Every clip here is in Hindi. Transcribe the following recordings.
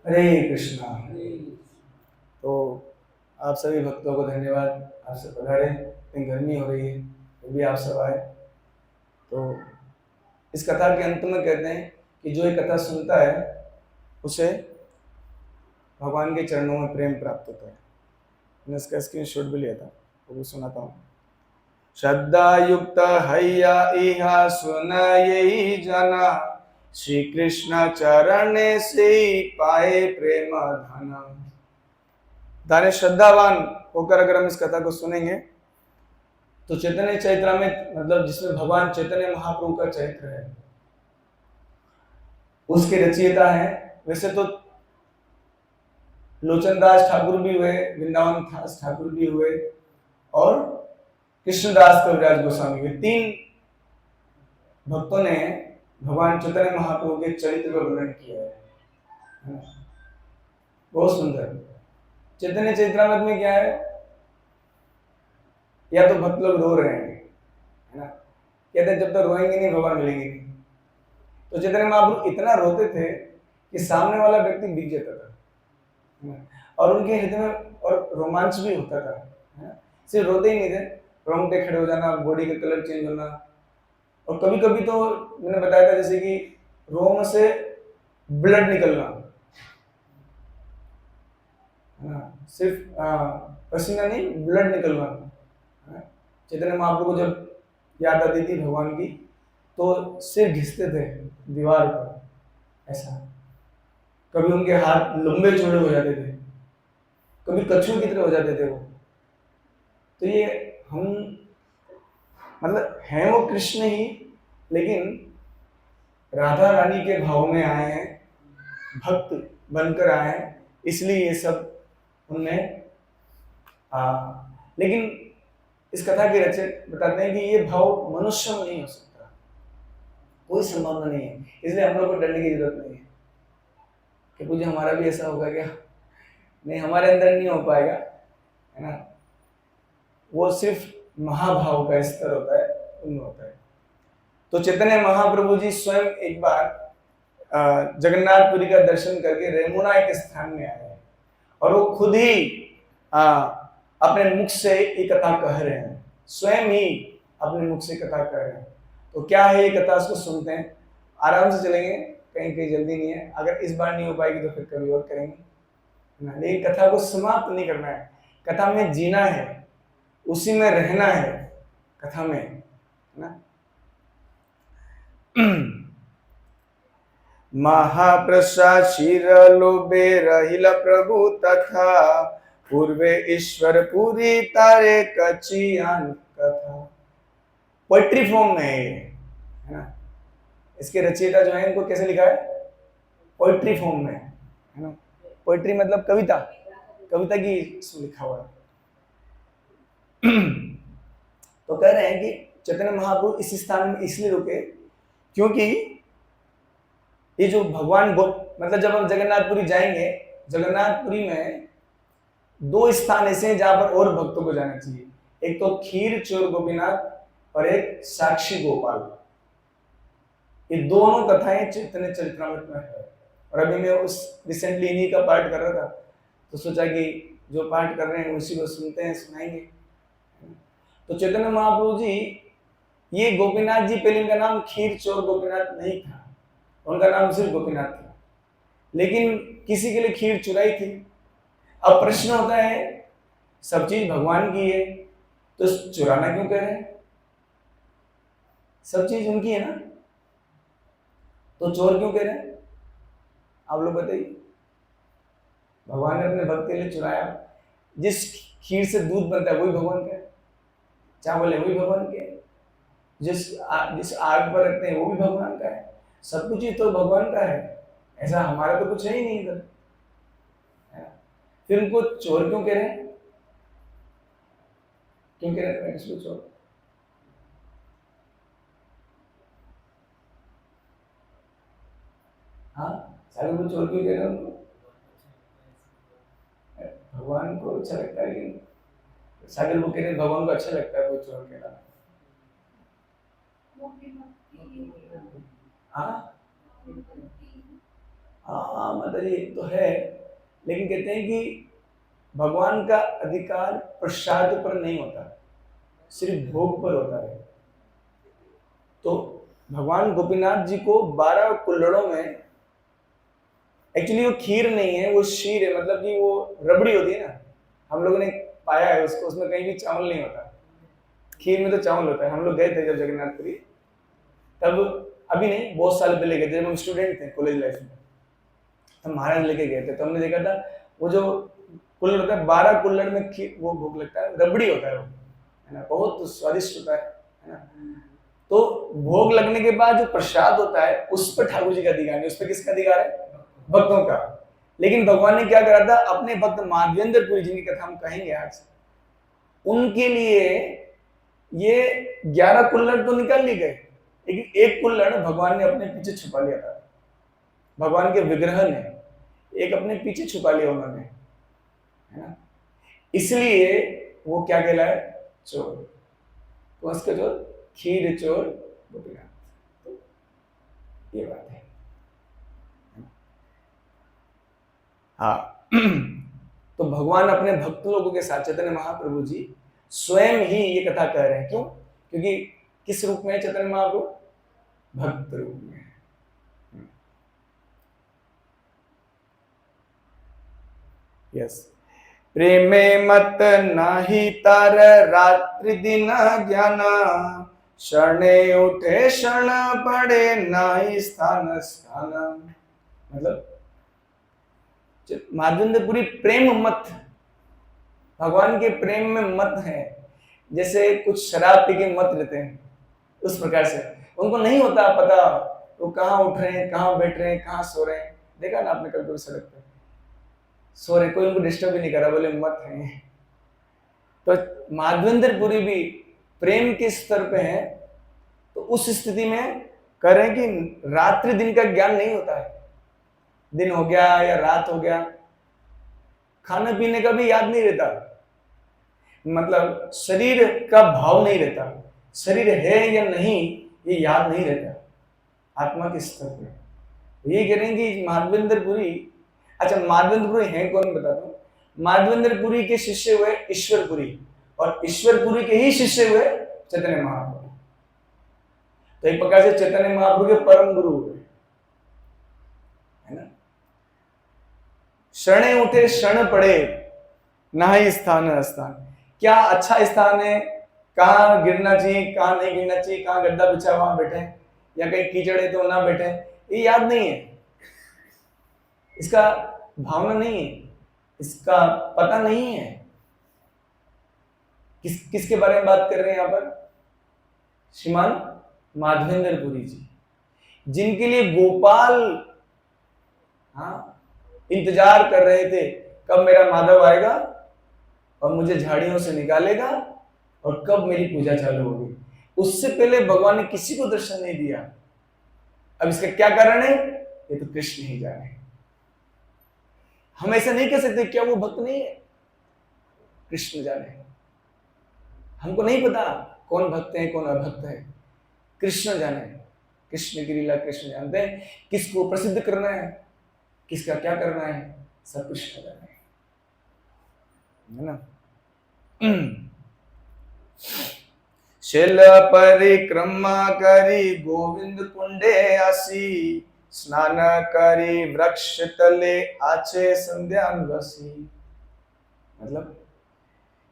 हरे कृष्णा। तो आप सभी भक्तों को धन्यवाद, आप सब पधारे। इतनी गर्मी हो रही है फिर भी आप सब आए। तो इस कथा के अंत में कहते हैं कि जो ये कथा सुनता है उसे भगवान के चरणों में प्रेम प्राप्त होता है। मैंने इसका स्क्रीनशॉट भी लिया था, वो भी सुनाता हूँ। श्रद्धा युक्त हैया इहा सुन यही जना, श्री कृष्ण चरण से पाए प्रेम धन। दाने श्रद्धावान होकर अगर हम इस कथा को सुनेंगे तो चैतन्य चरित्रामृत मतलब जिसमें भगवान चैतन्य महाप्रभु का चरित्र है उसके रचयिता है। वैसे तो लोचनदास ठाकुर भी हुए, वृंदावन दास ठाकुर भी हुए और कृष्णदास कविराज गोस्वामी हुए। तीन भक्तों ने भगवान चैतन्य महाप्रभु के चरित्र का वर्णन किया है। बहुत सुंदर। चैतन्य चरित्रामृत में क्या है, या तो भक्त लोग रो रहे हैं, है ना, कहते हैं जब तक रोएंगे नहीं भगवान मिलेंगे नहीं। तो चैतन्य महाप्रभु इतना रोते थे कि सामने वाला व्यक्ति बिक जाता था और उनके हृदय में और रोमांच भी होता था, है ना। सिर्फ रोते ही नहीं थे, रोंगटे खड़े हो जाना, बॉडी का कलर चेंज होना, और कभी कभी तो मैंने बताया था जैसे कि रोम से ब्लड निकलना, है ना, सिर्फ पसीना नहीं ब्लड निकलना। चैतन्य महाप्रभु को जब याद आती थी भगवान की तो सिर घिसते थे दीवार पर, ऐसा। कभी उनके हाथ लंबे चौड़े हो जाते थे, कभी कछुओं की तरह हो जाते थे वो। तो ये हम मतलब हैं वो कृष्ण ही, लेकिन राधा रानी के भाव में आए हैं, भक्त बनकर आए हैं, इसलिए ये सब उनमें लेकिन इस कथा के रचक बताते हैं कि ये भाव मनुष्य में नहीं हो सकता, कोई संभावना नहीं है। इसलिए हम लोग को डरने की जरूरत नहीं है कि मुझे हमारा भी ऐसा होगा क्या, नहीं, हमारे अंदर नहीं हो पाएगा, है ना। वो सिर्फ महाभाव का स्तर होता है, उनमें होता है। तो चैतन्य महाप्रभु जी स्वयं एक बार जगन्नाथपुरी का दर्शन करके रेमुना एक स्थान में आए हैं और वो खुद ही अपने मुख से ये कथा कह रहे हैं, स्वयं ही अपने मुख से कथा कह रहे हैं। तो क्या है ये कथा, उसको सुनते हैं, आराम से चलेंगे, कहीं कहीं जल्दी नहीं है। अगर इस बार नहीं हो पाएगी तो फिर कभी और करेंगे। लेकिन कथा को समाप्त नहीं करना है, कथा में जीना है, उसी में रहना है कथा में, है ना। महाप्रसाद शिर लोबे रहिल प्रभु तथा, पूर्वे ईश्वर पूरी तारे कचियान कथा। पोइट्री फॉर्म में है ना। इसके रचयिता जो है इनको कैसे लिखा है, पोइट्री फॉर्म में, है ना। पोइट्री मतलब कविता, कविता की इसमें लिखा हुआ है। तो कह रहे हैं कि चैतन्य महाप्रभु इस स्थान में इसलिए रुके क्योंकि ये जो भगवान मतलब जब हम जगन्नाथपुरी जाएंगे, जगन्नाथपुरी में दो स्थान ऐसे हैं जहां पर और भक्तों को जाना चाहिए। एक तो खीर चोर गोपीनाथ और एक साक्षी गोपाल। ये दोनों कथाएं चैतन्य चरित्रामृत में है। और अभी मैं उस रिसेंटली इन्हीं का पाठ कर रहा था, तो सोचा कि जो पाठ कर रहे हैं उसी को सुनते हैं, सुनाएंगे। तो चैतन्य महाप्रभु जी, ये गोपीनाथ जी पहले इनका नाम खीर चोर गोपीनाथ नहीं था, उनका नाम सिर्फ गोपीनाथ था, लेकिन किसी के लिए खीर चुराई थी। अब प्रश्न होता है, सब चीज भगवान की है तो चुराना क्यों कह रहे हैं, सब चीज उनकी है ना, तो चोर क्यों कह रहे हैं, आप लोग बताइए। भगवान ने अपने भक्त के लिए चुराया। जिस खीर से दूध बनता है वही भगवान का है, चावल है वही भगवान के है, जिस आग पर रखते हैं वो भी भगवान का है, सब कुछ ही तो भगवान का है। ऐसा हमारा तो कुछ है ही नहीं इधर। फिर उनको चोर क्यों कह रहे हैं, क्यों कह रहे हैं इसको चोर? हाँ, सागर को चोर क्यों कह रहे हैं उनको? भगवान को अच्छा लगता है, लेकिन सागर को कह रहे हैं भगवान को अच्छा लगता है वो चोर कहना। हाँ, हाँ माता जी तो है, लेकिन कहते हैं कि भगवान का अधिकार प्रसाद पर नहीं होता, सिर्फ भोग पर होता है। तो भगवान गोपीनाथ जी को 12 कुल्हड़ों में, एक्चुअली वो खीर नहीं है, वो शीर है, मतलब कि वो रबड़ी होती है ना, हम लोगों ने पाया है उसको, उसमें कहीं भी चावल नहीं होता। खीर में तो चावल होता है। हम लोग गए थे जब जगन्नाथपुरी, तब अभी नहीं, बहुत साल पहले गए थे, जब हम स्टूडेंट थे कॉलेज लाइफ में, तब महाराज लेके गए थे। तो हमने देखा था वो जो कुल्हड़ होता है, 12 कुल्हड़ में खीर, वो भोग लगता है, रबड़ी होता है वो, है ना, बहुत स्वादिष्ट होता है ना। तो भोग लगने के बाद जो प्रसाद होता है उस पर ठाकुर जी का अधिकार नहीं, उस पर किसका अधिकार है? भक्तों का। लेकिन भगवान ने क्या करा था, अपने भक्त माधवेंद्रपुरी जिनकी कथा हम कहेंगे आज, उनके लिए ये 11 कुल्हड़ तो निकाल लिए गए, लेकिन एक कुल्हड़ भगवान ने अपने पीछे छुपा लिया था। भगवान के विग्रह ने एक अपने पीछे छुपा लिया उन्होंने, है ना। इसलिए वो क्या कहलाए? चोर। तो उसका चोर, खीर चोर गोपीनाथ। तो ये बात है। हाँ तो भगवान अपने भक्त लोगों के साथ, चैतन्य महाप्रभु जी स्वयं ही ये कथा कह रहे हैं। क्यों? क्योंकि किस रूप में है चैतन्य महाप्रभु? भक्त रूप में। यस। प्रेमे मत नाही तार रात्रि दिन ज्ञान, शरणे उठे शरण पड़े नाही स्थान स्थान। मतलब माधवेंद्रपुरी प्रेम मत, भगवान के प्रेम में मत है, जैसे कुछ शराब पी के मत लेते हैं उस प्रकार से। उनको नहीं होता पता वो कहाँ उठ रहे हैं, कहाँ बैठ रहे हैं, कहाँ सो रहे हैं। देखा ना आपने कल सड़क पे सो रहे, कोई उनको डिस्टर्ब भी नहीं करा, बोले मत है। तो माधवेंद्रपुरी भी प्रेम के स्तर पे है, तो उस स्थिति में कह रहे हैं कि रात्रि दिन का ज्ञान नहीं होता है। दिन हो गया या रात हो गया, खाने पीने का भी याद नहीं रहता, मतलब शरीर का भाव नहीं रहता, शरीर है या नहीं ये याद नहीं रहता आत्मा के स्तर पे। ये कह रहे हैं कि माधवेंद्रपुरी, अच्छा माधवेंद्रपुरी है कौन बताता हूँ। माधवेंद्रपुरी के शिष्य हुए ईश्वरपुरी, और ईश्वरपुरी के ही शिष्य हुए चैतन्य महाप्रभु। तो एक प्रकार से चैतन्य महाप्रभु के परम गुरु हुए, है ना। शरणे उठे शरण पड़े नाही स्थान स्थान। क्या अच्छा स्थान है, कहाँ गिरना चाहिए, कहाँ नहीं गिरना चाहिए, कहाँ गड्ढा बिछा वहां बैठे, या कहीं कीचड़ है तो ना बैठे, ये याद नहीं है, इसका भावना नहीं है, इसका पता नहीं है। किसके बारे में बात कर रहे हैं यहाँ पर? श्रीमान माधवेंद्रपुरी जी, जिनके लिए गोपाल इंतजार कर रहे थे, कब मेरा माधव आएगा और मुझे झाड़ियों से निकालेगा और कब मेरी पूजा चालू होगी। उससे पहले भगवान ने किसी को दर्शन नहीं दिया। अब इसका क्या कारण है? ये तो कृष्ण ही जाने। हम ऐसा नहीं कह सकते क्या वो भक्त नहीं है, कृष्ण जाने। हमको नहीं पता कौन भक्त है कौन अभक्त है, कृष्ण जाने। कृष्ण की लीला कृष्ण जानते हैं। किसको प्रसिद्ध करना है, किसका क्या करना है, सब कृष्ण जाने, है ना। शैल परिक्रमा करी गोविंद कुंडे आसी, स्नान करी वृक्ष तले आचे संध्यान वसी। मतलब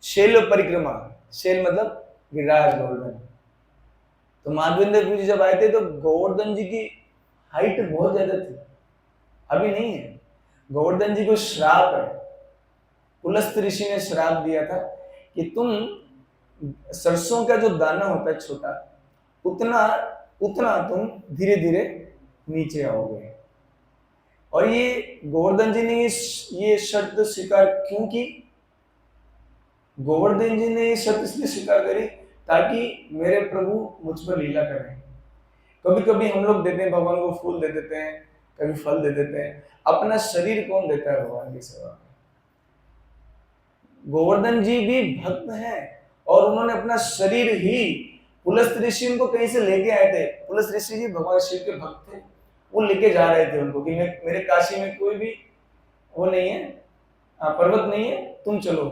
शैल परिक्रमा, शैल मतलब गिरिराज गोवर्धन। तो माधवेंद्र जी जब आए थे तो गोवर्धन जी की हाइट बहुत ज्यादा थी, अभी नहीं है। गोवर्धन जी को श्राप है, पुलस्त ऋषि ने श्राप दिया था कि तुम सरसों का जो दाना होता है छोटा, उतना उतना तुम धीरे धीरे नीचे आओगे। और ये गोवर्धन जी ने ये शर्त स्वीकार क्यों की? गोवर्धन जी ने ये शर्त इसलिए स्वीकार करी ताकि मेरे प्रभु मुझ पर लीला करें। कभी कभी हम लोग देते हैं भगवान को, फूल दे देते हैं, कभी फल दे देते हैं, अपना शरीर कौन देता है भगवान की सेवा में? गोवर्धन जी भी भक्त हैं और उन्होंने अपना शरीर ही, पुलस्त ऋषि उनको कहीं से लेके आए थे। पुलस्त ऋषि जी भगवान शिव के भक्त थे, वो लेके जा रहे थे उनको कि मेरे काशी में कोई भी वो नहीं है, पर्वत नहीं है, तुम चलो।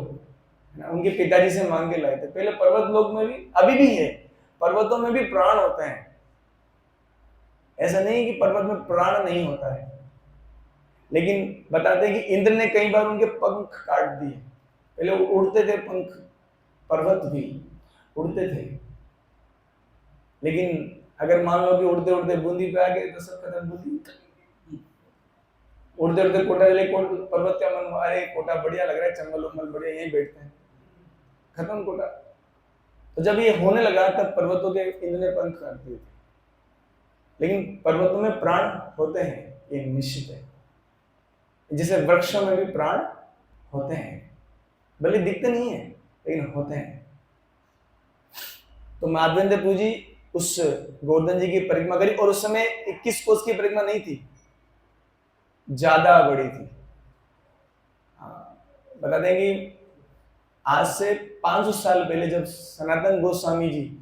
उनके पिताजी से मांग के लाए थे। पहले पर्वत लोक में भी, अभी भी है, पर्वतों में भी प्राण होते हैं। ऐसा नहीं कि पर्वत में प्राण नहीं होता है, लेकिन बताते हैं कि इंद्र ने कई बार उनके पंख काट दिए। पहले वो उड़ते थे पंख, पर्वत भी उड़ते थे, लेकिन अगर मान लो कि उड़ते उड़ते बूंदी पे आ गए तो सब खत्म। बूंदी उड़ते उड़ते कोटा चले, पर्वत का मन, अरे कोटा बढ़िया लग रहा है, चंबल उम्बल बढ़िया, यहीं बैठते हैं, खत्म कोटा। तो जब ये होने लगा तब पर्वतों के इंद्र ने पंख काट दिए थे। लेकिन पर्वतों में प्राण होते हैं, ये निश्चित है। जैसे वृक्षों में भी प्राण होते हैं, भले दिखते नहीं है लेकिन होते हैं। तो माधवेंद्र जी उस गोवर्धन जी की परिक्रमा करी, और उस समय 21 कोस की परिक्रमा नहीं थी, ज्यादा बड़ी थी। बता दें कि आज से 500 साल पहले जब सनातन गोस्वामी जी,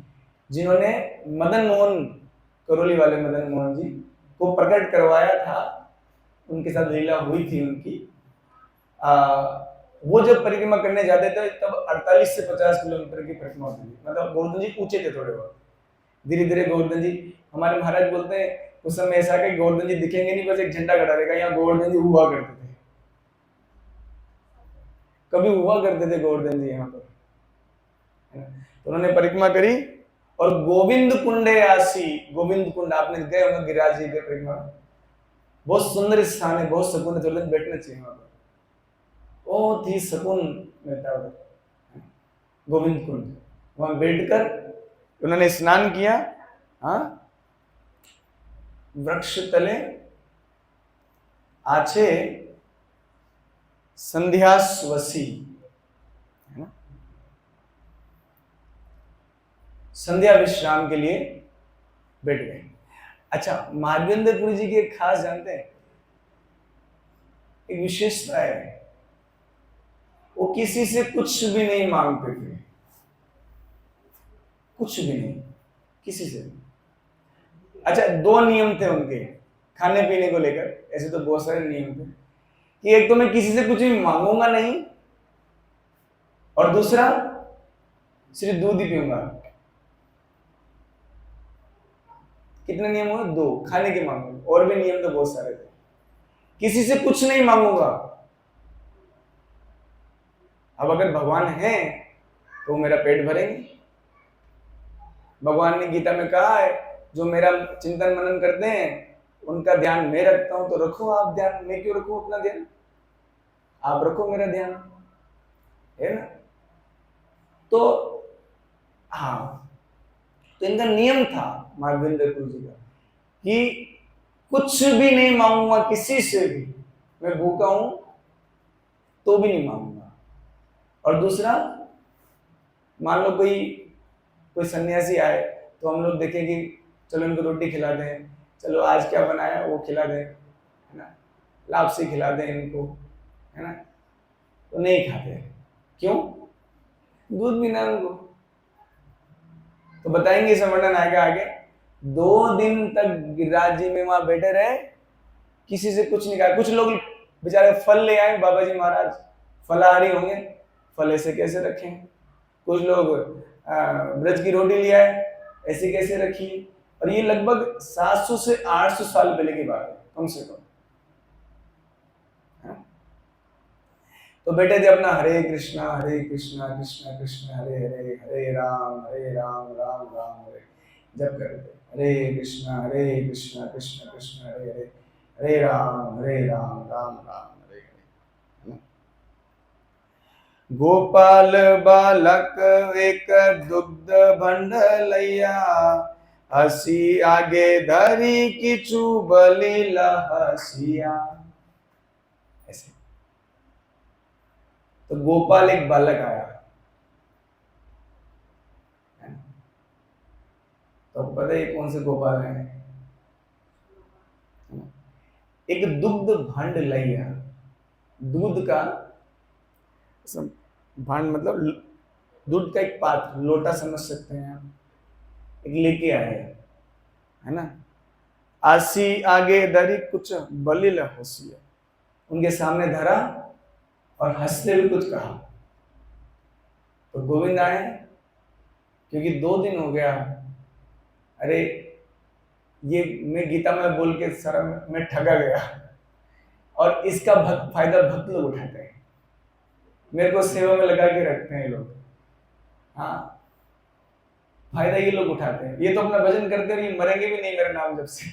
जिन्होंने मदन मोहन, करौली वाले मदन मोहन जी को प्रकट करवाया था, उनके साथ लीला हुई थी उनकी, वो जब परिक्रमा करने जाते थे तब 48 से 50 किलोमीटर की परिक्रमा होती थी। मतलब गोवर्धन जी ऊंचे थे थोड़े बहुत, धीरे धीरे गोवर्धन जी, हमारे महाराज बोलते हैं उस समय ऐसा कि गोवर्धन जी दिखेंगे नहीं, बस एक झंडा खड़ा रहेगा, यहाँ गोवर्धन जी हुआ करते थे, कभी हुआ करते थे गोवर्धन जी यहाँ पर। तो उन्होंने परिक्रमा करी, और गोविंद कुंडे आसी, गोविंद कुंड आपने गए होंगे गिरिराज जी के परिक्रमा, बहुत सुंदर स्थान है, बहुत सुकून है, बैठना चाहिए वहां पर, बहुत ही सुकून मिलता है उधर, गोविंद कुंड। वहां बैठकर उन्होंने स्नान किया, हाँ, वृक्ष तले आछे संध्या स्वसी, है ना, संध्या विश्राम के लिए बैठ गए। अच्छा, माधवेंद्रपुरी जी के खास जानते हैं, एक विशेषता है, वो किसी से कुछ भी नहीं मांगते थे, कुछ भी नहीं, किसी से भी। अच्छा, 2 नियम थे उनके खाने पीने को लेकर, ऐसे तो बहुत सारे नियम थे, कि एक तो मैं किसी से कुछ भी मांगूंगा नहीं, और दूसरा सिर्फ दूध ही पीऊंगा। कितने नियम हुए? 2, खाने के मांगूंगा, और भी नियम तो बहुत सारे थे। किसी से कुछ नहीं मांगूंगा। अब अगर भगवान है तो मेरा पेट भरेंगे। भगवान ने गीता में कहा है, जो मेरा चिंतन मनन करते हैं उनका ध्यान मैं रखता हूं, तो रखो आप ध्यान, मैं क्यों रखूं अपना ध्यान, आप रखो मेरा ध्यान, है ना। तो हाँ, तो इनका नियम था माधवेंद्रपुरी जी का, कि कुछ भी नहीं मांगूंगा किसी से भी, मैं भूखा हूं तो भी नहीं मांगूंगा। और दूसरा, मान लो कोई सन्यासी आए तो हम लोग देखें कि चलो इनको रोटी खिला दें, चलो आज क्या बनाया वो खिला दें, है ना, लापसी खिला दें इनको, है ना, तो नहीं खाते। क्यों? दूध भी ना उनको। तो बताएंगे, इसे वर्णन आएगा आगे। 2 दिन तक गिरिराज जी में वहां बैठे रहे, किसी से कुछ नहीं खाया। कुछ लोग बेचारे फल ले आए, बाबा जी महाराज फलाहारी होंगे, फल ऐसे कैसे रखें। कुछ लोग ब्रज की रोटी ले आए, ऐसे कैसे रखी। और ये लगभग 700 से 800 साल पहले की बात है, कम से कम। तो बैठे थे अपना हरे कृष्णा कृष्णा कृष्ण हरे हरे, हरे राम राम राम हरे, जब करते हरे कृष्णा कृष्ण कृष्ण हरे हरे, हरे राम राम राम हरे हरे। गोपाल बालक एक दुग्ध भंड लैया, हसी आगे धरी किचु बलि लहसिया। ऐसे तो गोपाल एक बालक आया, तो पता है कौन से गोपाल है? एक दुग्ध भांड लैया, दूध का भांड मतलब दूध का एक पात्र, लोटा समझ सकते हैं आप, एक लेके आए, है ना। आसी आगे धरी कुछ बलिल हंसिया, उनके सामने धरा और हंसते हुए कुछ कहा। तो गोविंद आए, क्योंकि 2 दिन हो गया, अरे ये मैं गीता में बोल के सारा मैं ठगा गया, और इसका फायदा भक्त लोग उठाते हैं, मेरे को सेवा में लगा के रखते हैं लोग। हाँ, फायदा ये लोग उठाते हैं। ये तो अपना भजन करते हैं, ये मरेंगे भी नहीं मेरा नाम जब से।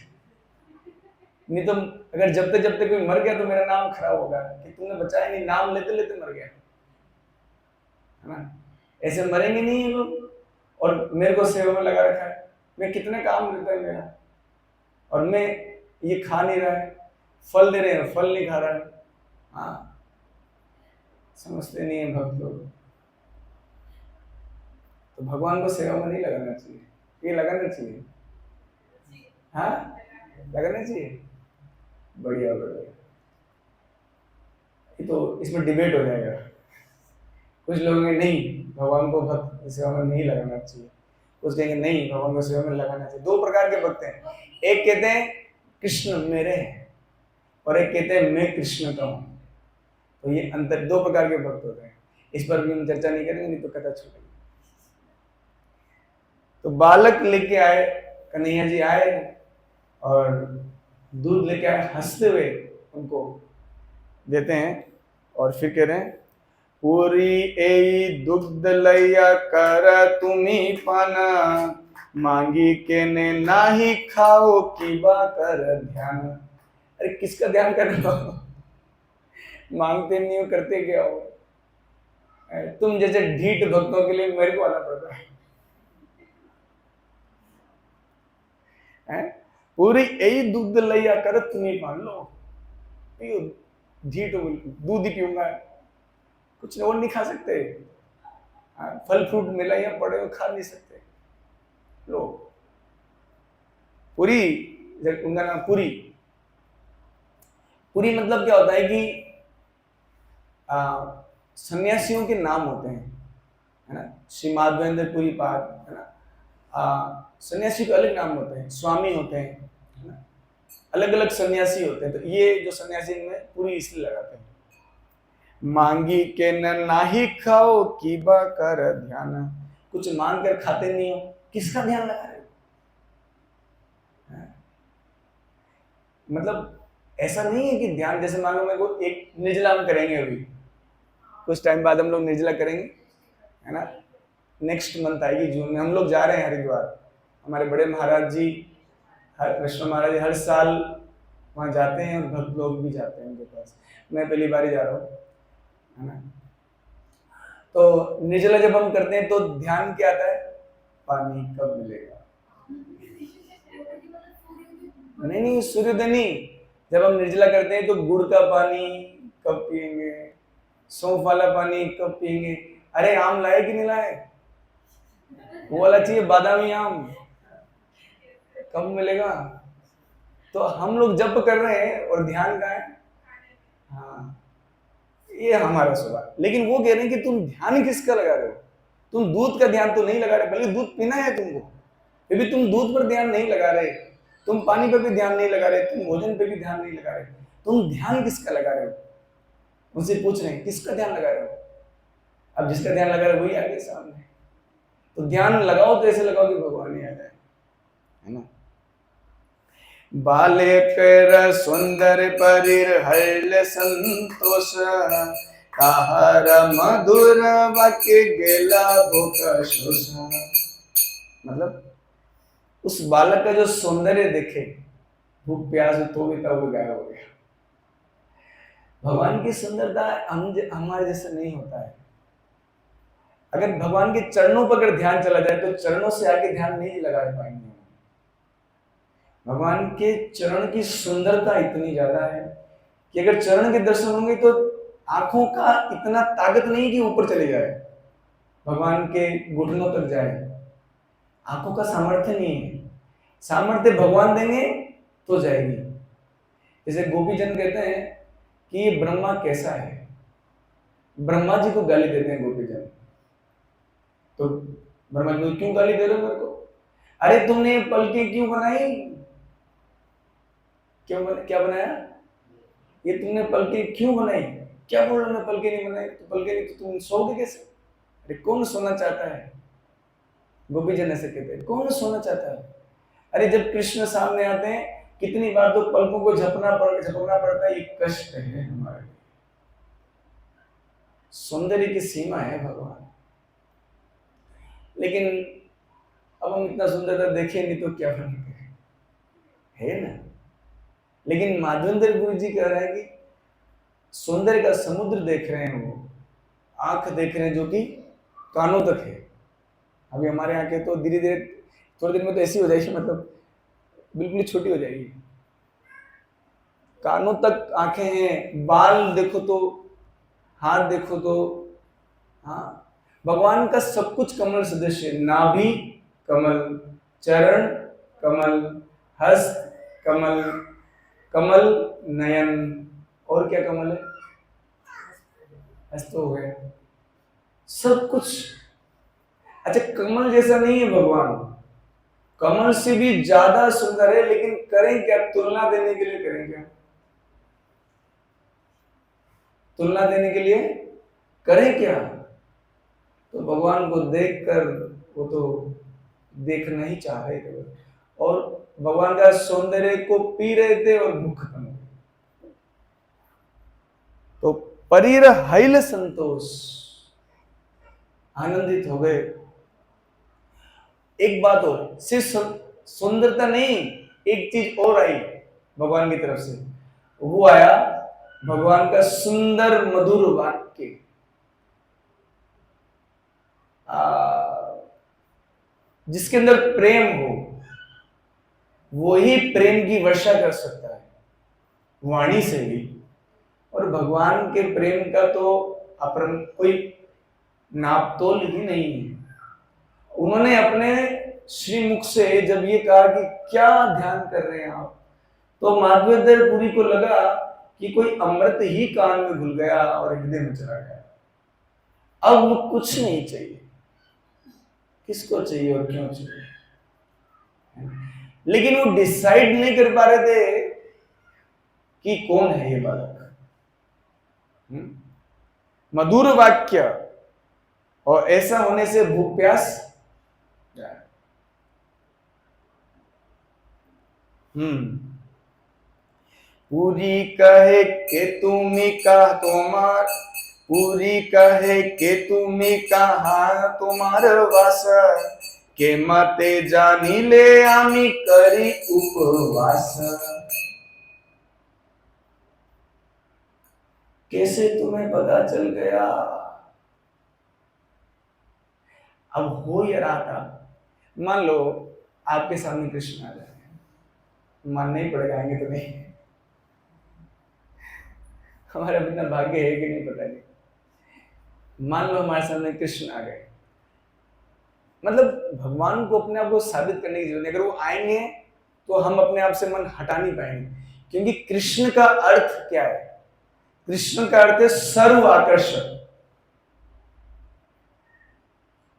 नहीं तो अगर जबते जबते कोई मर गया तो मेरा नाम खराब होगा कि तुमने बचाया नहीं, नाम लेते लेते मर गया, है ना। ऐसे मरेंगे नहीं ये लोग, और मेरे को सेवा में लगा रखा है। मैं कितने काम देता है मेरा, और मैं ये खा नहीं रहा है, फल दे रहे हैं, फल नहीं खा रहा है। हाँ, समझते नहीं है भक्त लोग। तो भगवान को सेवा में नहीं लगाना चाहिए, ये लगाना चाहिए। हाँ, लगाना चाहिए। बढ़िया बढ़िया। ये तो इसमें डिबेट हो जाएगा। कुछ लोग कहेंगे नहीं, भगवान को भक्त सेवा में नहीं लगाना चाहिए, कुछ कहेंगे नहीं, भगवान को सेवा में लगाना चाहिए। 2 प्रकार के भक्त हैं, एक कहते हैं कृष्ण मेरे हैं, और एक कहते हैं मैं कृष्ण का हूं। तो ये अंतर, 2 प्रकार के भक्त होते हैं। इस पर भी हम चर्चा नहीं करेंगे, नहीं तो कथा छूटेगी। तो बालक लेके आए, कन्हैया जी आए और दूध लेके आए, हंसते हुए उनको देते हैं, और फिर कह रहे हैं पूरी ए दुग्ध लैया कर तुम्ही पाना, मांगी के ने नाही खाओ की बा कर ध्यान। अरे किसका ध्यान कर रहे हो? मांगते नहीं हो, करते क्या हो? तुम जैसे ढीठ भक्तों के लिए मेरे को आना पड़ता है। पूरी यही दूध लैया कर तुम्हें मान लो, पियो, ढीठ हो बिल्कुल, दूध ही पीऊंगा, कुछ और नहीं खा सकते। फल फ्रूट मिला या पड़े हो, खा नहीं सकते। लो पूरी, उनका नाम पूरी। पूरी मतलब क्या होता है कि सन्यासियों के नाम होते हैं, है ना। श्री माधवेंद्र पुरी पाद, है ना। सन्यासी के अलग नाम होते हैं, स्वामी होते हैं, है ना, अलग अलग सन्यासी होते हैं। तो ये जो सन्यासी में पूरी इसलिए लगाते हैं। मांगी के न नाही खाओ की बा कर ध्यान, कुछ मांग कर खाते नहीं हो, किसका ध्यान लगा रहे हो? मतलब ऐसा नहीं है कि ध्यान, जैसे मान लो मेरे को एक निर्जला हम करेंगे, अभी कुछ टाइम बाद हम लोग निर्जला करेंगे, है ना। नेक्स्ट मंथ आएगी जून में, हम लोग जा रहे हैं हरिद्वार। हमारे बड़े महाराज जी, कृष्ण महाराज जी हर साल वहाँ जाते हैं, और भक्त लोग भी जाते हैं उनके पास। मैं पहली बार ही जा रहा हूँ, है ना। तो निर्जला जब हम करते हैं तो ध्यान क्या आता है? पानी कब मिलेगा। नहीं, सूर्योदय नहीं। जब हम निर्जला करते हैं तो गुड़ का पानी कब पिएंगे, सौंफ वाला पानी कब पिएंगे। अरे आम लाए कि नहीं लाए? वो वाला चाहिए, बादामी आम, कब मिलेगा? तो हम लोग जप कर रहे हैं और ध्यान का है। हाँ, ये हमारा स्वभाव। लेकिन वो कह रहे हैं कि तुम ध्यान किसका लगा रहे हो? तुम दूध का ध्यान तो नहीं लगा रहे, बल्कि दूध पीना है तुमको, फिर भी तुम दूध पर ध्यान नहीं लगा रहे, तुम पानी पर भी ध्यान नहीं लगा रहे, तुम भोजन पे भी ध्यान नहीं लगा रहे, तुम ध्यान किसका लगा रहे हो? उनसे पूछ रहे हैं किसका ध्यान लगा रहे हो? अब जिसका ध्यान लगा रहे हो वही आगे सामने। तो ध्यान लगाओ तो ऐसे लगाओ कि भगवान ही आ जाए, है ना। बाले कर सुंदर परिर हर्ल संतोष, कहार मधुर वाक्य गेला भूख शोष। मतलब उस बालक का जो सौंदर्य देखे, भूख प्यास तो भी तब गायब हो गया। भगवान की सुंदरता हमारे जैसा नहीं होता है। अगर भगवान के चरणों पर अगर ध्यान चला जाए तो चरणों से आगे ध्यान नहीं लगा पाएंगे। भगवान के चरण की सुंदरता इतनी ज्यादा है कि अगर चरण के दर्शन होंगे तो आंखों का इतना ताकत नहीं कि ऊपर चले जाए, भगवान के घुटनों तक जाए। आंखों का सामर्थ्य नहीं है, सामर्थ्य भगवान देंगे तो जाएगी। जैसे गोपीजन कहते हैं कि ये ब्रह्मा कैसा है, ब्रह्मा जी को गाली देते हैं गोपीजन। तो ब्रह्मा जी क्यों गाली दे रहे हो मेरे को? अरे तुमने पलकें क्यों बनाई? क्या बनाया? ये तुमने पलके क्यों बनाई? क्या बोल रहे? पलके नहीं बनाई तो पलके नहीं तो तुम सोओगे कैसे? अरे कौन सोना चाहता है? गोपी जन ऐसे कहते हैं, कौन सोना चाहता है? अरे जब कृष्ण सामने आते हैं कितनी बार तो पलकों को झपकना पड़ता है, ये कष्ट है हमारे लिए। सौंदर्य की सीमा है भगवान, लेकिन अब हम इतना सुंदरता देखें नहीं तो क्या बनेंगे, है ना? लेकिन माधवेंद्र गुरु जी कह रहे हैं कि सौंदर्य का समुद्र देख रहे हैं, वो आंख देख रहे हैं जो कि कानों तक है। अभी हमारे यहाँ के तो धीरे धीरे थोड़े दिन में तो ऐसी हो जाएगी, मतलब बिल्कुल छोटी हो जाएगी। कानों तक आंखें हैं, बाल देखो तो, हाथ देखो तो, हाँ भगवान का सब कुछ कमल सदृश है। नाभि कमल, चरण कमल, हस्त कमल, कमल नयन, और क्या कमल है? हस्त हो गया, सब कुछ। अच्छा कमल जैसा नहीं है भगवान, कमल से भी ज्यादा सुंदर है, लेकिन करें क्या? तुलना देने के लिए करें क्या? तुलना देने के लिए करें क्या? तो भगवान को देखकर वो तो देखना ही चाह रहे थे, और भगवान का सौंदर्य को पी रहे थे और भूख खत्म हो गई। तो परीर हैल संतोष, आनंदित हो गए। एक बात और, सिर्फ सुंदरता नहीं, एक चीज और आई भगवान की तरफ से, वो आया भगवान का सुंदर मधुर वाक्य। जिसके अंदर प्रेम हो वो ही प्रेम की वर्षा कर सकता है, वाणी से ही। और भगवान के प्रेम का तो अपरम कोई नापतोल ही नहीं है। उन्होंने अपने श्रीमुख से जब ये कहा कि क्या ध्यान कर रहे हैं आप, तो माधवेंद्र पुरी को लगा कि कोई अमृत ही कान में घुल गया और हृदय में चला गया। अब कुछ नहीं चाहिए, किसको चाहिए और क्यों चाहिए? लेकिन वो डिसाइड नहीं कर पा रहे थे कि कौन है ये बालक। मधुर वाक्य, और ऐसा होने से भूख प्यास जाए। पूरी कहे के तुम्ही का तुम्हार, पूरी कहे के तुम्ही कहा तुम्हार वास, के मते जानी ले आमी करी उपवास। कैसे तुम्हें पता चल गया? अब हो ये रहा था, मान लो आपके सामने कृष्ण आ जाए, मानना ही पड़ेगा, आएंगे तो नहीं, हमारा इतना भाग्य है कि नहीं पता नहीं। मान लो हमारे सामने कृष्ण आ गए, मतलब भगवान को अपने आप को साबित करने की जरूरत नहीं। अगर वो आएंगे तो हम अपने आप से मन हटा नहीं पाएंगे, क्योंकि कृष्ण का अर्थ क्या है? कृष्ण का अर्थ है सर्व आकर्षक।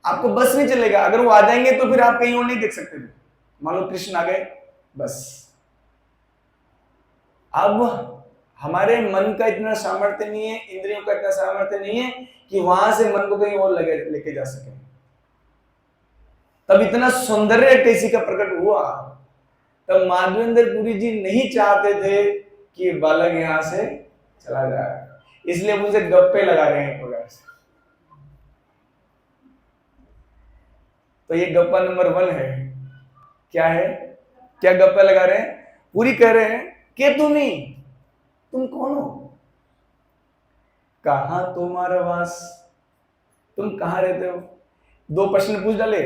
आपको बस नहीं चलेगा, अगर वो आ जाएंगे तो फिर आप कहीं और नहीं देख सकते थे। मान लो कृष्ण आ गए, बस अब हमारे मन का इतना सामर्थ्य नहीं है, इंद्रियों का इतना सामर्थ्य नहीं है कि वहां से मन को कहीं और लेके जा सके। तब इतना सौंदर्य कैसी का प्रकट हुआ, तब माधवेंद्र पुरी जी नहीं चाहते थे कि बालक यहां से चला जाए, इसलिए मुझे गप्पे लगा रहे हैं प्रकार से। तो ये गप्पा नंबर 1 है। क्या है? क्या गप्पा लगा रहे हैं? पूरी कह रहे हैं कि तुम कौन हो? कहां तुम्हारा वास? तुम कहां रहते हो? 2 प्रश्न पूछ डाले।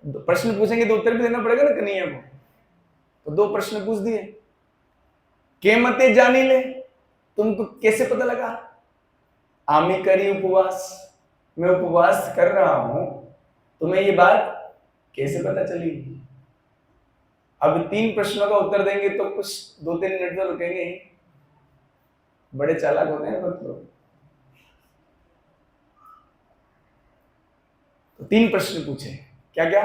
प्रश्न पूछेंगे तो उत्तर भी देना पड़ेगा ना कन्हैया को, तो 2 प्रश्न पूछ दिए। के मते जानी ले, तुमको कैसे पता लगा? आमी करी उपवास, मैं उपवास कर रहा हूं, तुम्हें ये बात कैसे पता चली? अब 3 प्रश्नों का उत्तर देंगे तो कुछ 2-3 मिनट तो रुकेंगे ही, बड़े चालाक होते हैं भक्त लोग। तो 3 प्रश्न पूछे। क्या क्या?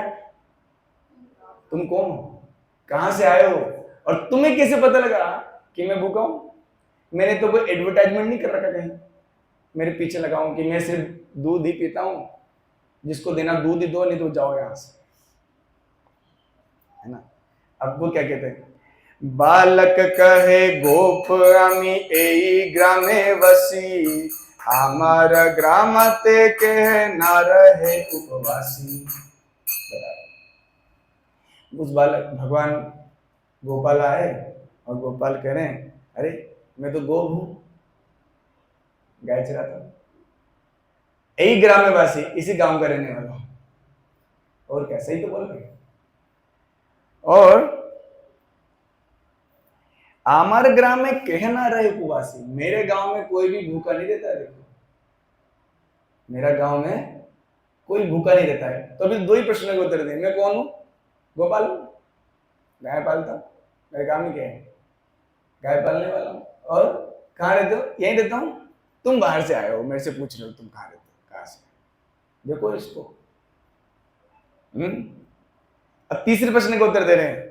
तुम कौन हो? कहां से आए हो और तुम्हें कैसे पता लगा कि मैं भूखा हूं? मैंने तो कोई एडवर्टाइजमेंट नहीं कर रखा कहीं मेरे पीछे लगाऊं कि मैं सिर्फ दूध ही पीता हूं, जिसको देना दूध ही दो, नहीं तो जाओ यहां से, है ना। अब वो क्या कहते हैं, बालक कहे गोप आमी एई ग्रामे वसी, आमार ग्रामते कहे ना रहे उपवासी। उस बालक भगवान गोपाल आए और गोपाल कह रहे हैं, अरे मैं तो गोप हूं, गाय चराता हूं, यही ग्राम में वासी, इसी गांव का रहने वाला हूं। और क्या, सही तो बोल रहे। और आमार ग्राम में कहना रहे उपवासी, मेरे गांव में कोई भी भूखा नहीं रहता। देखो, मेरा गांव में कोई भूखा नहीं रहता है। तो अभी दो ही प्रश्न के उत्तर दिए। मैं कौन हूं? गोपाल हूं, गाय पालता हूं, मेरे काम ही क्या है, गाय पालने वाला हूं। और कहां रहते हो? यहीं रहता हूं। तुम बाहर से आए हो, मेरे से पूछ रहे हो तुम कहां रहते हो, कहां से? देखो इसको। अब तीसरे प्रश्न का उत्तर दे रहे हैं,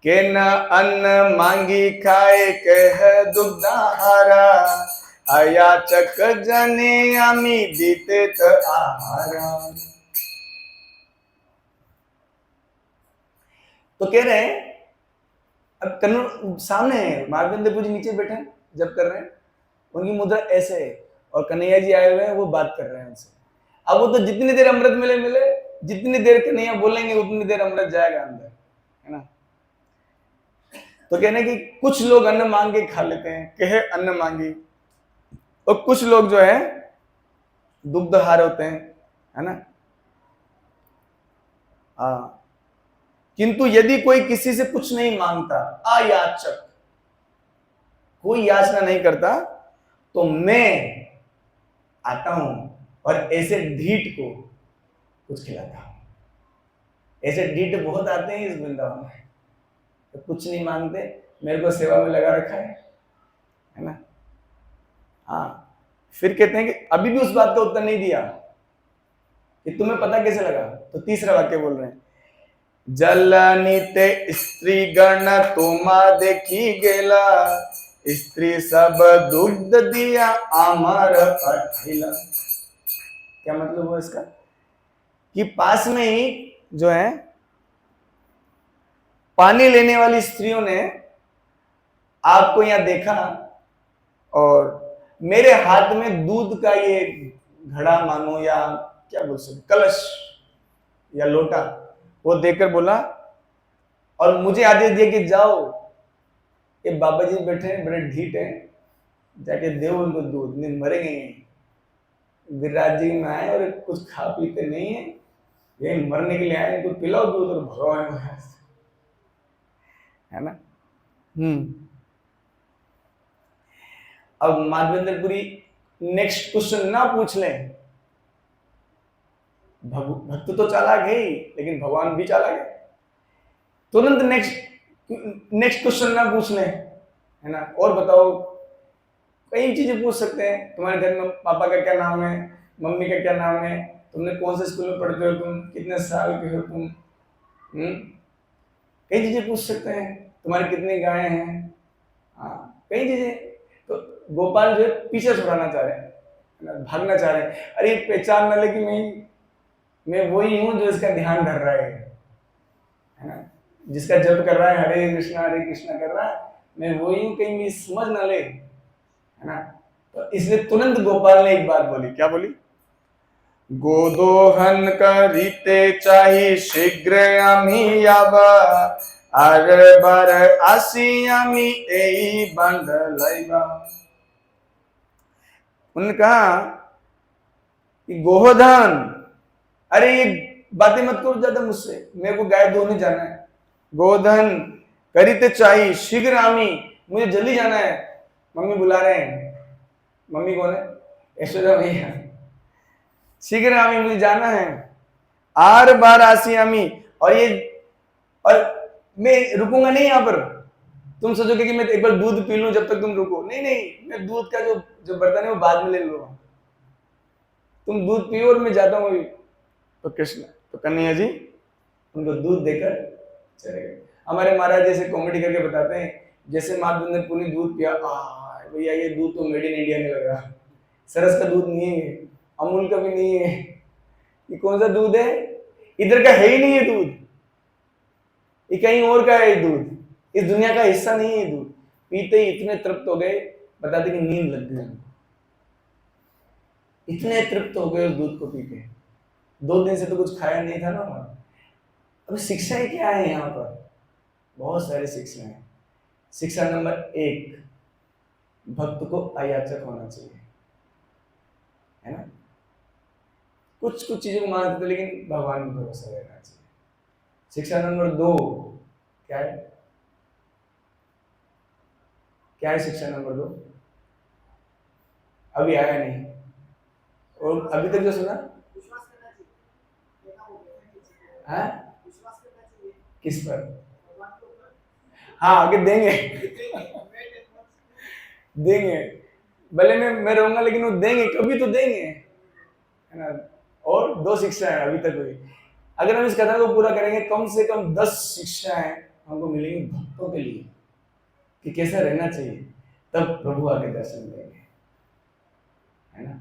के न अन्न मांगी खाए कह दुग्धाहारा, अयाचक जने आमी दीते त आहारा। तो कह रहे हैं, अब कन्नड़ सामने है, मार्कंडेय जी नीचे बैठे हैं, जब कर रहे हैं, उनकी मुद्रा ऐसे है और कन्हैया जी आए हुए हैं, वो बात कर रहे हैं उनसे। अब वो तो जितनी देर अमृत मिले मिले, जितनी देर कन्हैया बोलेंगे उतनी देर अमृत जाएगा अंदर, है ना। तो कहने कि कुछ लोग अन्न मांग के खा लेते हैं, कहे अन्न मांगी, और कुछ लोग जो है दुग्धहार होते हैं, है ना। हाँ, किंतु यदि कोई किसी से कुछ नहीं मांगता, अयाचक, कोई याचना नहीं करता, तो मैं आता हूं और ऐसे ढीठ को कुछ खिलाता हूं। ऐसे ढीठ बहुत आते हैं इस वृंदावन में, तो कुछ नहीं मांगते, मेरे को सेवा में लगा रखा है ना। हाँ, फिर कहते हैं कि अभी भी उस बात का उत्तर नहीं दिया कि तुम्हें पता कैसे लगा। तो तीसरा वाक्य बोल रहे हैं, जलनीते स्त्री गण तुमा देखी गेला, स्त्री सब दुग्ध दिया आमर पठिला। क्या मतलब हुआ इसका, कि पास में ही जो है पानी लेने वाली स्त्रियों ने आपको यहां देखा और मेरे हाथ में दूध का ये घड़ा मानो, या क्या बोल सकते, कलश या लोटा, वो देकर बोला और मुझे आदेश दिया कि जाओ, ये बाबा जी बैठे हैं, बड़े ढीठ हैं, जाके दो उनको दूध, नहीं मरेंगे। गिरिराज जी में आए और कुछ खा पीते नहीं है, ये मरने के लिए आए, इनको पिलाओ दूध और भगवान, है ना। अब माधवेंद्रपुरी नेक्स्ट क्वेश्चन ना पूछ लें, भक्त तो चालाक है ही, लेकिन भगवान भी चालाक है, तुरंत नेक्स्ट क्वेश्चन ना पूछ लें, है ना। और बताओ, कई चीजें पूछ सकते हैं, तुम्हारे घर में पापा का क्या नाम है, मम्मी का क्या नाम है, तुमने कौन से स्कूल में पढ़ते हो, तुम कितने साल के हो तुम, कई चीजें पूछ सकते हैं, तुम्हारे कितनी गायें हैं, हाँ कई चीजें। तो गोपाल जो है पीछे छुड़ाना चाह रहे हैं, भागना चाह रहे हैं, अरे पहचान ना ले कि मैं वही हूं जो इसका ध्यान धर रहा है ना, जिसका जप कर रहा है, हरे कृष्णा कर रहा है, मैं वही हूं, कहीं मैं समझ ना ले, है ना। तो इसलिए तुरंत गोपाल ने एक बात बोली, क्या बोली, गोदोहन करीते चाही शीघ्र आमी याबा, आरे बार आसी आमी एई बंद लाइबा। उन्होंने कहा कि गोधन, अरे ये बातें मत करो ज्यादा मुझसे, मेरे को गाय धोने जाना है। गोधन करीते चाहिए शीघ्र आमी, मुझे जल्दी जाना है, मम्मी बुला रहे हैं। मम्मी कौन है? यशोदा भैया। शीघ्र आमी, मुझे जाना है, आर बार आसी आमी, और मैं रुकूंगा नहीं यहाँ पर। तुम सोचोगे कि मैं एक बार दूध पी लूं जब तक तुम रुको, नहीं नहीं, मैं दूध का जो बर्तन है वो बाद में ले लूंगा, तुम दूध पियो और मैं जाता हूँ। तो कृष्ण, तो कन्हैया जी उनको दूध देकर चले गए। हमारे महाराज जैसे कॉमेडी करके बताते हैं, जैसे माँ ने पूरी दूध पिया, भैया ये दूध तो मेड इन इंडिया में लग रहा, सरस का दूध नहीं है, अमूल का भी नहीं है, ये कौन सा दूध है, इधर का है ही नहीं है दूध, ये कहीं और का है दूध, इस दुनिया का हिस्सा नहीं है दूध। पीते ही इतने तृप्त हो गए, बताते कि नींद लग गई, इतने तृप्त हो गए उस दूध को पी के। 2 दिन से तो कुछ खाया नहीं था ना। अब शिक्षाएं क्या है यहाँ पर? बहुत सारी शिक्षाएं हैं। शिक्षा नंबर 1, भक्त को अयाचक होना चाहिए, है ना। कुछ कुछ चीजों को मानते थे लेकिन भगवान में भरोसा रहना चाहिए। शिक्षा नंबर 2 क्या है? क्या है शिक्षा नंबर 2? अभी आया नहीं, और अभी तक जो सुना है, किस पर? हाँ आगे देंगे देंगे, भले मैं रहूंगा लेकिन वो देंगे, कभी तो देंगे, है ना। और 2 शिक्षा है अभी तक हुई। अगर हम इस कथा को पूरा करेंगे, कम से कम 10 शिक्षाएं हमको मिलेंगी भक्तों के लिए कि कैसा रहना चाहिए, तब प्रभु आके दर्शन देंगे, है ना।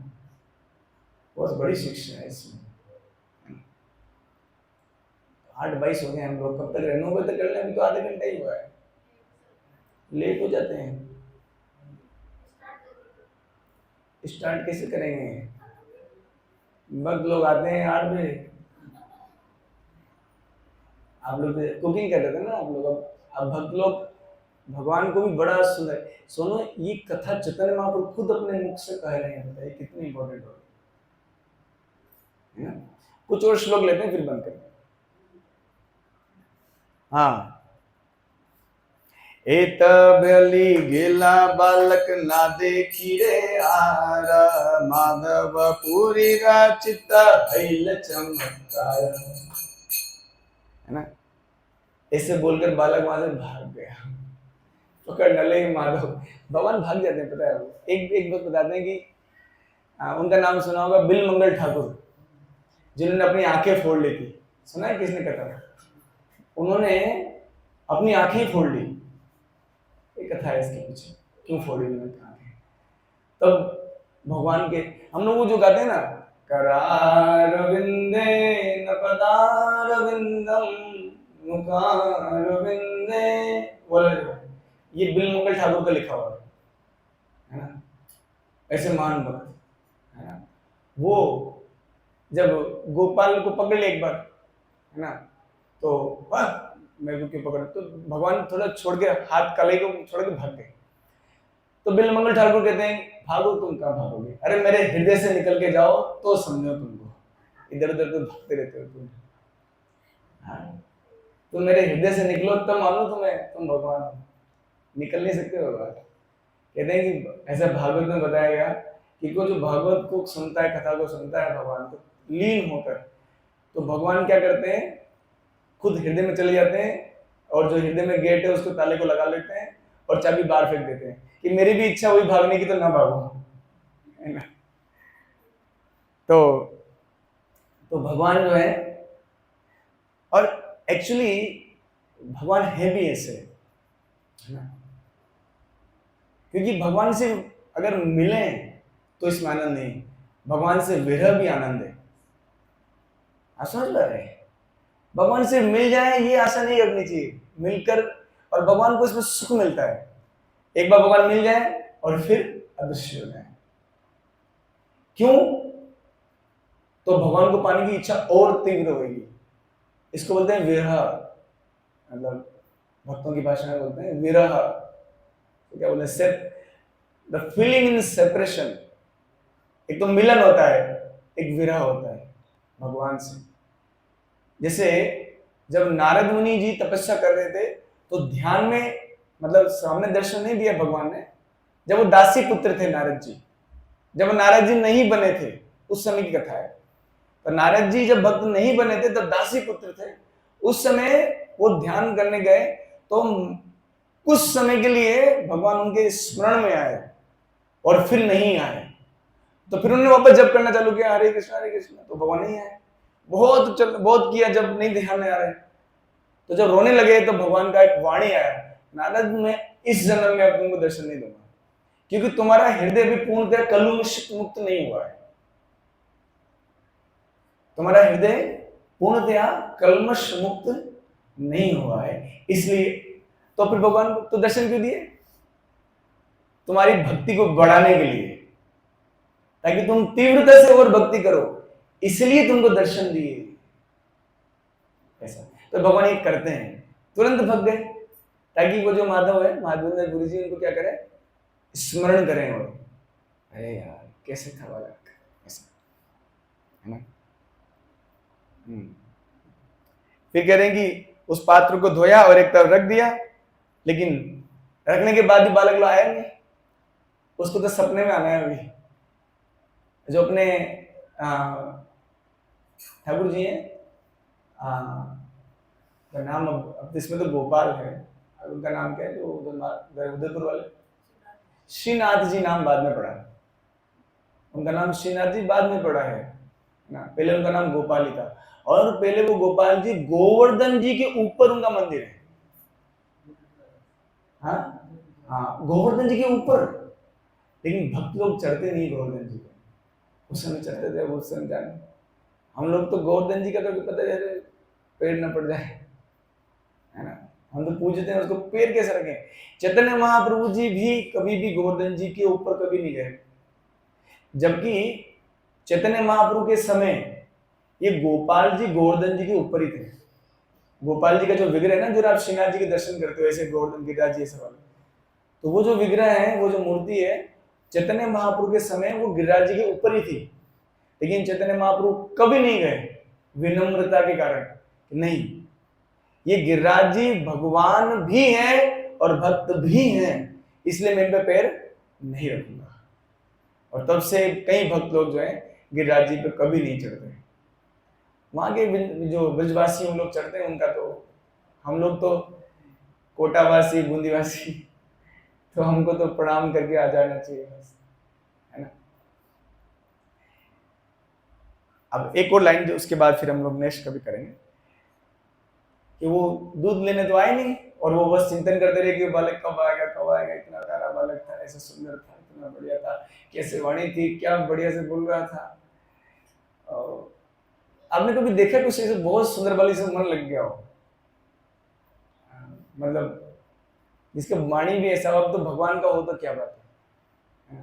बहुत बड़ी शिक्षा है इसमें। 8:22 हो गए हम लोग, कब तक रहे? 9 बजे तक कर लें, अभी तो आधे घंटे ही हुआ है, लेट हो जाते हैं। स्टार्ट कैसे करेंगे? भक्त लोग आते हैं 8 बजे, आप लोग कुकिंग कर रहे थे ना आप लोग, अब भक्त लोग भगवान को भी बड़ा सुंदर सुनो, ये कथा चैतन्य महाप्रभु खुद अपने मुख से कह रहे हैं, बताइए कितनी इंपॉर्टेंट हो, है ना। कुछ और श्लोक लेते हैं फिर बंद करते हैं। हाँ, एत बलि गेला बालक ना देखी रे आरा, माधव पूरी राचित भइल चमत्कार, है ना। ऐसे बोलकर बालक वहां से भाग गया, पकड़ न ले माधव। भगवान भाग जाते हैं, पता है। एक बात बताते हैं कि उनका नाम सुना होगा, बिल मंगल ठाकुर, जिन्होंने अपनी आंखें फोड़ ली थी। सुना है किसने कथा? उन्होंने अपनी आंखें फोड़ ली, एक कथा है इसके पीछे, क्यों फोड़ी उन्होंने आंखें। तब भगवान के हम लोग जो गाते हैं ना, करारविंदे न पदारविंदम मुखारविंदे, बोला, ये बिल मंगल ठाकुर का लिखा हुआ है ना। ऐसे महान भक्त, है ना। वो जब गोपाल को पकड़ ले एक बार, है ना, तो मेरे को क्यों पकड़, तो भगवान थोड़ा छोड़ के, हाथ कलाई को छोड़ के भाग गए। तो बिल मंगल ठाकुर कहते हैं, भागो तुम कहाँ भागोगे, अरे मेरे हृदय से निकल के जाओ तो समझो तुमको, इधर उधर तो भागते रहते हो तुम, हाँ, तो मेरे हृदय से निकलो तब मानो तुम्हें, तुम भगवान हो, निकल नहीं सकते भगवान। कहते हैं कि ऐसा भागवत में बताया गया कि को जो भागवत को सुनता है, कथा को सुनता है भगवान को लीन होकर, तो भगवान क्या करते हैं, खुद हृदय में चले जाते हैं, और जो हृदय में गेट है उसको ताले को लगा लेते हैं और चाबी बाहर फेंक देते हैं कि मेरी भी इच्छा हुई भागने की तो ना भागो, है ना। तो भगवान जो है, और एक्चुअली भगवान है भी ऐसे, है ना, क्योंकि भगवान से अगर मिले तो इसमें आनंद नहीं, भगवान से विरह भी आनंद है। आप समझ पा रहे हैं? भगवान से मिल जाए ये आशा नहीं रखनी चाहिए, मिलकर, और भगवान को इसमें सुख मिलता है। एक बार भगवान मिल जाए और फिर अदृश्य हो जाए, क्यों? तो भगवान को पाने की इच्छा और तीव्र होगी। इसको बोलते हैं विरह, मतलब भक्तों की भाषा में बोलते हैं विरह। तो क्या बोलते हैं, द फीलिंग इन सेपरेशन। एक तो मिलन होता है, एक विरह होता है भगवान से। जैसे जब नारद मुनि जी तपस्या कर रहे थे तो ध्यान में, मतलब सामने दर्शन नहीं दिया भगवान ने, जब वो दासी पुत्र थे नारद जी, जब नारद जी नहीं बने थे, उस समय की कथा है। पर नारद जी जब भक्त नहीं बने थे तब दासी पुत्र थे, उस समय वो ध्यान करने गए तो कुछ समय के लिए भगवान उनके स्मरण में आए और फिर नहीं आए। तो फिर उन्होंने वापस जप करना चालू किया, हरे कृष्णा, तो भगवान नहीं आए। बहुत किया, जब नहीं ध्यान में आ रहे तो जब रोने लगे तो भगवान का एक वाणी आया, नारद मैं इस जन्म में अब तुमको दर्शन नहीं दूंगा, क्योंकि तुम्हारा हृदय भी पूर्णतः कलुष मुक्त नहीं हुआ है। तुम्हारा हृदय पूर्णतया कलमश मुक्त नहीं हुआ है, इसलिए तो फिर भगवान तो दर्शन क्यों दिए? तुम्हारी भक्ति को बढ़ाने के लिए, ताकि तुम तीव्रता से और भक्ति करो, इसलिए तुमको दर्शन दिए। ऐसा तो भगवान ये करते हैं, तुरंत भग गए, ताकि वो जो माधव है, माधवेंद्र गुरु जी उनको क्या करे, स्मरण करें। और अरे यार कैसे था वाला, ऐसा है ना। फिर कह रहे हैं कि उस पात्र को धोया और एक तरफ रख दिया, लेकिन रखने के बाद भी बालक लोग आया नहीं, उसको तो सपने में आना है। अभी जो अपने ठाकुर जी हैं, का नाम अब इसमें तो गोपाल है, उनका नाम क्या है जो उदयपुर वाले, श्रीनाथ जी नाम बाद में पड़ा, उनका नाम श्रीनाथ जी बाद में पड़ा है ना, पहले उनका नाम गोपाल ही था। और पहले वो गोपाल जी गोवर्धन जी के ऊपर उनका मंदिर है। हाँ, गोवर्धन जी के ऊपर, लेकिन भक्त लोग चढ़ते नहीं गोवर्धन जी को, उस समय चढ़ते थे, उस समय जाने। हम लोग तो गोवर्धन जी का कभी पता जैसे पेड़ न पड़ जाए, है ना, हम तो पूछते हैं उसको पैर कैसे रखें। चैतन्य महाप्रभु जी भी कभी भी गोवर्धन जी के ऊपर कभी नहीं गए, जबकि चैतन्य महाप्रभु के समय ये गोपाल जी गोवर्धन जी के ऊपर ही थे। गोपाल जी का जो विग्रह है ना, जो आप श्रीनाथ जी के दर्शन करते हो ऐसे गोवर्धन गिरिराज जी ऐसे वाले, तो वो जो विग्रह है, वो जो मूर्ति है, चैतन्य महाप्रभु के समय वो गिरिराज जी के ऊपर ही थी। लेकिन चैतन्य महाप्रभु कभी नहीं गए, विनम्रता के कारण, नहीं, ये गिरिराज जी भगवान भी हैं और भक्त भी हैं, इसलिए मैं इन पे पैर नहीं रखूंगा। और तब से कई भक्त लोग जो है गिरिराज जी पे कभी नहीं चढ़ते। वहां के जो ब्रजवासी उन लोग चढ़ते हैं, उनका तो, हम लोग तो कोटावासी बूंदीवासी, तो हमको तो प्रणाम करके आ जाना चाहिए बस, है ना। अब एक और लाइन जो उसके बाद फिर हम लोग नेक्स्ट कभी करेंगे, कि वो दूध लेने तो आए नहीं, और वो बस चिंतन करते रहे कि बालक कब आएगा कब आएगा, इतना प्यारा बालक था, ऐसा सुंदर था, इतना बढ़िया था, कैसे वाणी थी, क्या बढ़िया से बोल रहा था। आपने कभी देखा कुछ ऐसे बहुत सुंदर वाली से मन लग गया हो, मतलब जिसका वाणी भी ऐसा हो, अब तो भगवान का हो तो क्या बात है।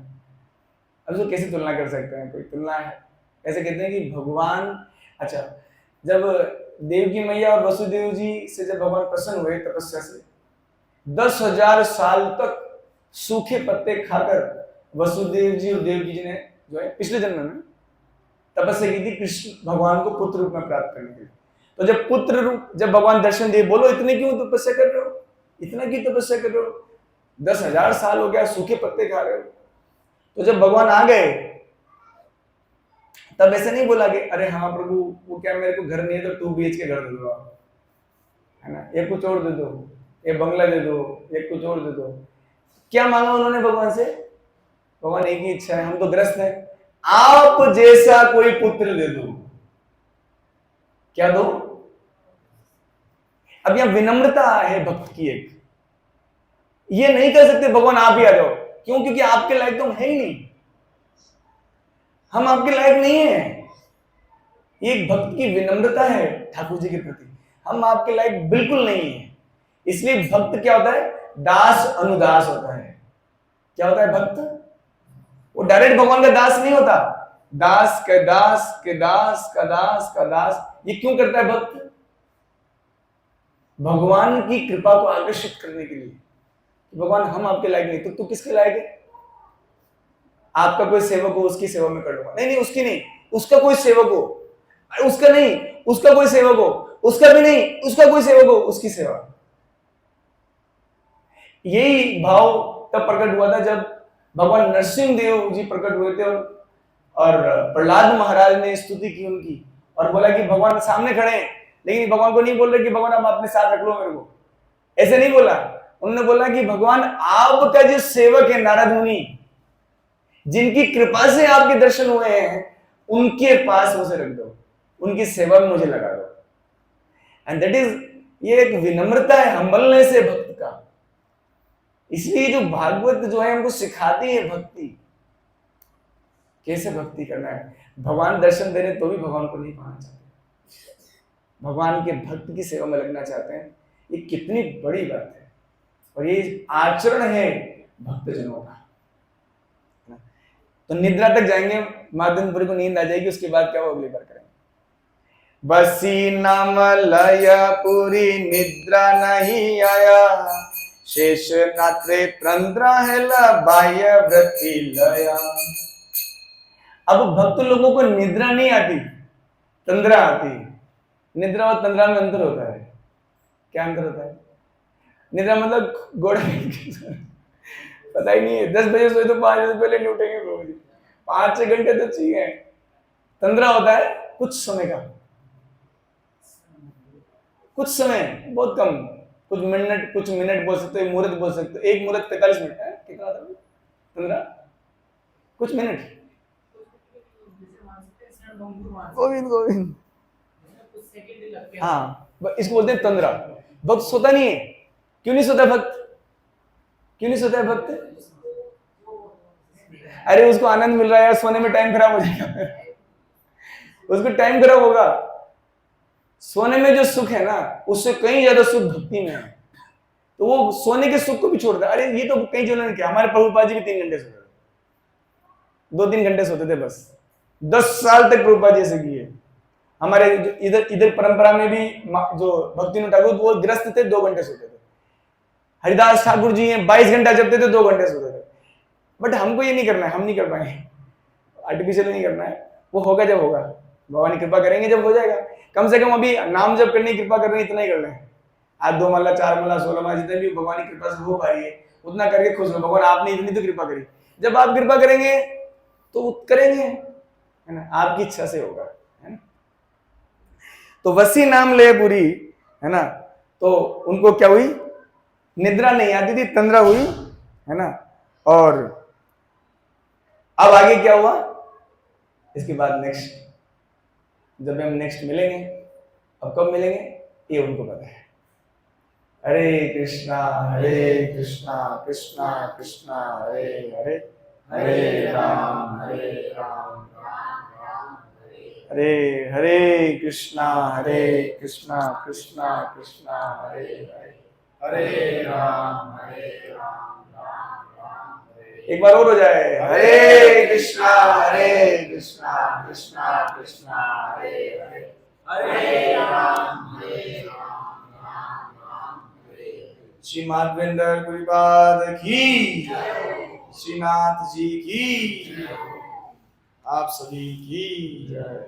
अब उसको कैसे तुलना कर सकते हैं, कोई तुलना है? ऐसे कहते हैं कि भगवान, अच्छा, जब देवकी मैया और वसुदेव जी से जब भगवान प्रसन्न हुए तपस्या से, 10,000 साल तक सूखे पत्ते खाकर वसुदेव जी और देवकी जी ने जो है पिछले जन्म में तपस्या की थी कृष्ण भगवान को पुत्र रूप में प्राप्त करने के लिए। तो जब पुत्र रूप, जब भगवान दर्शन दिए, बोलो इतने क्यों तपस्या कर रहे हो, इतना क्यों तपस्या कर रहे हो, 10,000 साल हो गया सूखे पत्ते खा रहे हो। तो जब भगवान आ गए, तब ऐसे नहीं बोला कि अरे हाँ प्रभु, वो क्या मेरे को घर नहीं है तो 2 BHK घर दे दो, है ना, एक कुछ और दे दो, एक बंगला दे दो, एक कुछ और दे दो। क्या मांगा उन्होंने भगवान से? भगवान एक ही इच्छा है, हम तो ग्रस्त हैं, आप जैसा कोई पुत्र दे दो। क्या दो? अब यहां विनम्रता है भक्त की एक, ये नहीं कर सकते भगवान आप ही आ जाओ, क्यों? क्योंकि आपके लायक तो हम है ही नहीं, हम आपके लायक नहीं है। ये एक भक्त की विनम्रता है ठाकुर जी के प्रति, हम आपके लायक बिल्कुल नहीं है। इसलिए भक्त क्या होता है? दास अनुदास होता है। क्या होता है भक्त? वो डायरेक्ट भगवान का दास नहीं होता, दास के दास के दास का दास का दास। ये क्यों करता है भक्त? भगवान की कृपा को आकर्षित करने के लिए। भगवान हम आपके लायक नहीं, तो तू किसके लायक है? आपका कोई सेवक हो, उसकी सेवा में कर लूंगा। नहीं नहीं, उसकी नहीं, उसका कोई सेवक हो, उसका नहीं, उसका कोई सेवक हो, उसका भी नहीं, उसका कोई सेवक हो, उसकी सेवा। यही भाव तब प्रकट हुआ था जब भगवान नरसिंह देव जी प्रकट हुए थे, और प्रहलाद महाराज ने स्तुति की उनकी, और बोला कि भगवान सामने खड़े हैं, लेकिन भगवान को नहीं बोल रहे कि भगवान आप अपने साथ रख लो मेरे को, ऐसे नहीं बोला। उन्होंने बोला कि भगवान आपका जो सेवक है नारद मुनि, जिनकी कृपा से आपके दर्शन हुए हैं, उनके पास मुझे रख दो, उनकी सेवा में मुझे लगा दो। एंड दैट इज ये एक विनम्रता है, हम्बलनेस है भक्त का। इसलिए जो भागवत जो है हमको सिखाती है भक्ति, कैसे भक्ति करना है। भगवान दर्शन दे रहे तो भी भगवान को नहीं पाना चाहते, भगवान के भक्त की सेवा में लगना चाहते हैं। ये कितनी बड़ी बात है, और ये आचरण है भक्तजनों का। तो निद्रा तक जाएंगे, माध्यमपुरी को नींद आ जाएगी, उसके बाद क्या वो अगली बार करेंगे। बसी नाम लय पूरी निद्रा नहीं आया, शेष नात्रे तंद्रा है बाह्य वृत्ति लया। अब भक्त लोगों को निद्रा नहीं आती, तंद्रा आती। निद्रा और तंद्रा में अंतर होता है। क्या अंतर होता है? निद्रा मतलब गोड़ा पता ही नहीं है, 10 बजे सोए तो 5 बजे पहले नहीं उठेंगे रोज, 5-6 घंटे तो चाहिए। तंद्रा होता है कुछ समय का, कुछ समय, बहुत कम, कुछ मिनट बोल सकते हो, मुहूर्त बोल सकते हो। एक मुहूर्त 45 मिनट है, कितना था तंद्रा? कुछ मिनट। गोविंद गोविंद, हाँ, इसको बोलते हैं तंद्रा। भक्त सोता नहीं है। क्यों नहीं सोता भक्त? क्यों नहीं सोता है भक्त? अरे उसको आनंद मिल रहा है यार, सोने में टाइम खराब हो जाएगा उसको टाइम खराब होगा। सोने में जो सुख है ना, उससे कहीं ज्यादा सुख भक्ति में है। तो वो सोने के सुख को भी छोड़ता है। अरे ये तो कई जनों ने किया, हमारे प्रभुपाद जी भी 3 घंटे सोते थे, 2-3 घंटे सोते थे बस। 10 साल तक प्रभुपाद जी ऐसे किए। हमारे इधर परंपरा में भी जो भक्ति ठाकुर, वो ग्रस्त थे, 2 घंटे सोते थे। हरिदास ठाकुर जी हैं, 22 घंटा जपते थे, 2 घंटे सोते थे। बट हमको ये नहीं करना है, हम नहीं कर पाएंगे, आर्टिफिशियल नहीं करना है। वो होगा जब होगा, भगवान की कृपा करेंगे जब हो जाएगा। कम से कम अभी नाम जप करने की कृपा कर रहे हैं, इतना ही कर रहे हैं। आज 2 माला, 4 माला, 16 माला, जितने भी भगवान की कृपा से हो पा रही है उतना करके खुश हो। भगवान आपने इतनी तो कृपा करी, जब आप कृपा करेंगे तो करेंगे, है ना, आपकी इच्छा से होगा, है ना। तो वसी नाम ले पूरी, है ना, तो उनको क्या हुई? निद्रा नहीं आती थी, तंद्रा हुई, है ना। और अब आगे क्या हुआ इसके बाद? नेक्स्ट, जब हम नेक्स्ट मिलेंगे, अब कब मिलेंगे ये उनको पता है। हरे कृष्णा कृष्णा कृष्णा हरे हरे, हरे राम हरे हरे, कृष्णा कृष्णा कृष्णा हरे हरे, हरे राम एक बार और हो जाए। हरे कृष्णा कृष्णा कृष्णा हरे हरे, हरे राम श्री माधवेंद्र गुरुपाद की, श्रीनाथ जी की, आप सभी की जय।